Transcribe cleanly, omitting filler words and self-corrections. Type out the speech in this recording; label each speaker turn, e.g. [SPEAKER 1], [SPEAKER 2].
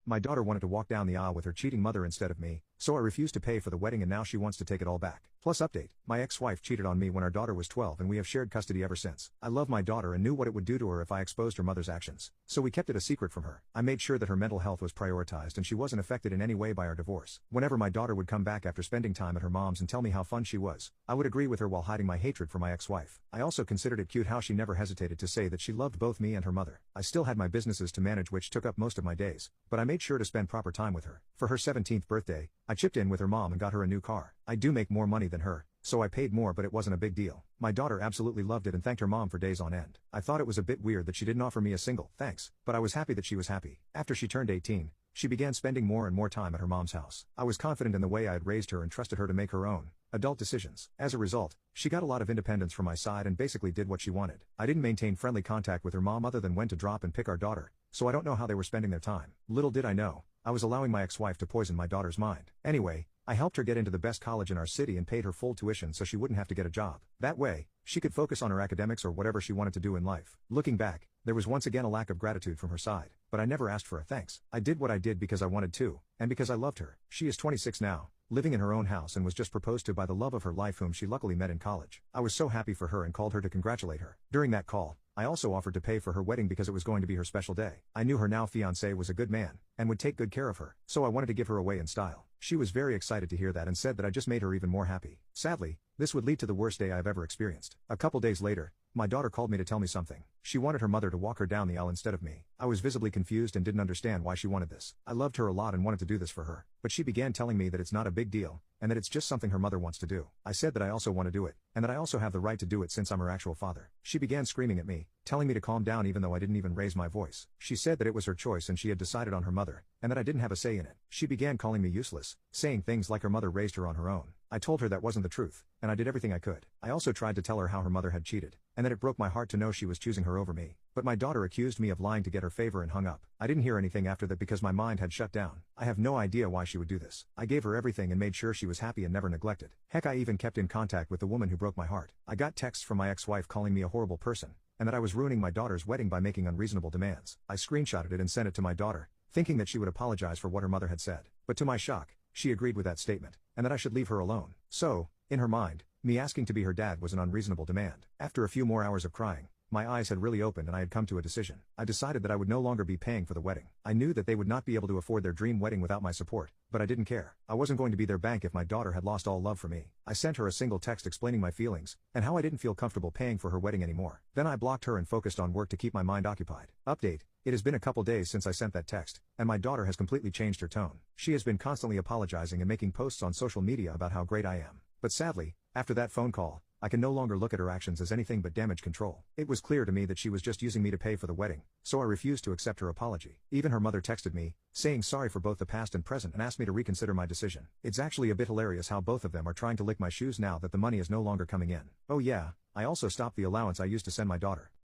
[SPEAKER 1] My daughter wanted to walk down the aisle with her cheating mother instead of me, so I refused to pay for the wedding and now she wants to take it all back. Plus update, my ex-wife cheated on me when our daughter was 12 and we have shared custody ever since. I love my daughter and knew what it would do to her if I exposed her mother's actions. So we kept it a secret from her. I made sure that her mental health was prioritized and she wasn't affected in any way by our divorce. Whenever my daughter would come back after spending time at her mom's and tell me how fun she was, I would agree with her while hiding my hatred for my ex-wife. I also considered it cute how she never hesitated to say that she loved both me and her mother. I still had my businesses to manage which took up most of my days, but I made sure to spend proper time with her. For her 17th birthday, I chipped in with her mom and got her a new car. I do make more money than her, so I paid more, but it wasn't a big deal. My daughter absolutely loved it and thanked her mom for days on end. I thought it was a bit weird that she didn't offer me a single thanks, but I was happy that she was happy. After she turned 18, she began spending more and more time at her mom's house. I was confident in the way I had raised her and trusted her to make her own adult decisions. As a result, she got a lot of independence from my side and basically did what she wanted. I didn't maintain friendly contact with her mom other than when to drop and pick our daughter, so I don't know how they were spending their time. Little did I know, I was allowing my ex-wife to poison my daughter's mind. Anyway, I helped her get into the best college in our city and paid her full tuition so she wouldn't have to get a job. That way, she could focus on her academics or whatever she wanted to do in life. Looking back, there was once again a lack of gratitude from her side, but I never asked for a thanks. I did what I did because I wanted to, and because I loved her. She is 26 now, living in her own house and was just proposed to by the love of her life whom she luckily met in college. I was so happy for her and called her to congratulate her. During that call, I also offered to pay for her wedding because it was going to be her special day. I knew her now fiancé was a good man, and would take good care of her, so I wanted to give her away in style. She was very excited to hear that and said that I just made her even more happy. Sadly, this would lead to the worst day I've ever experienced. A couple days later, my daughter called me to tell me something. She wanted her mother to walk her down the aisle instead of me. I was visibly confused and didn't understand why she wanted this. I loved her a lot and wanted to do this for her, but she began telling me that it's not a big deal, and that it's just something her mother wants to do. I said that I also want to do it, and that I also have the right to do it since I'm her actual father. She began screaming at me, telling me to calm down even though I didn't even raise my voice. She said that it was her choice and she had decided on her mother, and that I didn't have a say in it. She began calling me useless, saying things like her mother raised her on her own. I told her that wasn't the truth, and I did everything I could. I also tried to tell her how her mother had cheated, and that it broke my heart to know she was choosing her over me. But my daughter accused me of lying to get her favor and hung up. I didn't hear anything after that because my mind had shut down. I have no idea why she would do this. I gave her everything and made sure she was happy and never neglected. Heck, I even kept in contact with the woman who broke my heart. I got texts from my ex-wife calling me a horrible person, and that I was ruining my daughter's wedding by making unreasonable demands. I screenshotted it and sent it to my daughter, thinking that she would apologize for what her mother had said. But to my shock, she agreed with that statement, and that I should leave her alone. So, in her mind, me asking to be her dad was an unreasonable demand. After a few more hours of crying, my eyes had really opened and I had come to a decision. I decided that I would no longer be paying for the wedding. I knew that they would not be able to afford their dream wedding without my support, but I didn't care. I wasn't going to be their bank if my daughter had lost all love for me. I sent her a single text explaining my feelings, and how I didn't feel comfortable paying for her wedding anymore. Then I blocked her and focused on work to keep my mind occupied. Update, it has been a couple days since I sent that text, and my daughter has completely changed her tone. She has been constantly apologizing and making posts on social media about how great I am. But sadly, after that phone call, I can no longer look at her actions as anything but damage control. It was clear to me that she was just using me to pay for the wedding, so I refused to accept her apology. Even her mother texted me, saying sorry for both the past and present and asked me to reconsider my decision. It's actually a bit hilarious how both of them are trying to lick my shoes now that the money is no longer coming in. Oh yeah, I also stopped the allowance I used to send my daughter.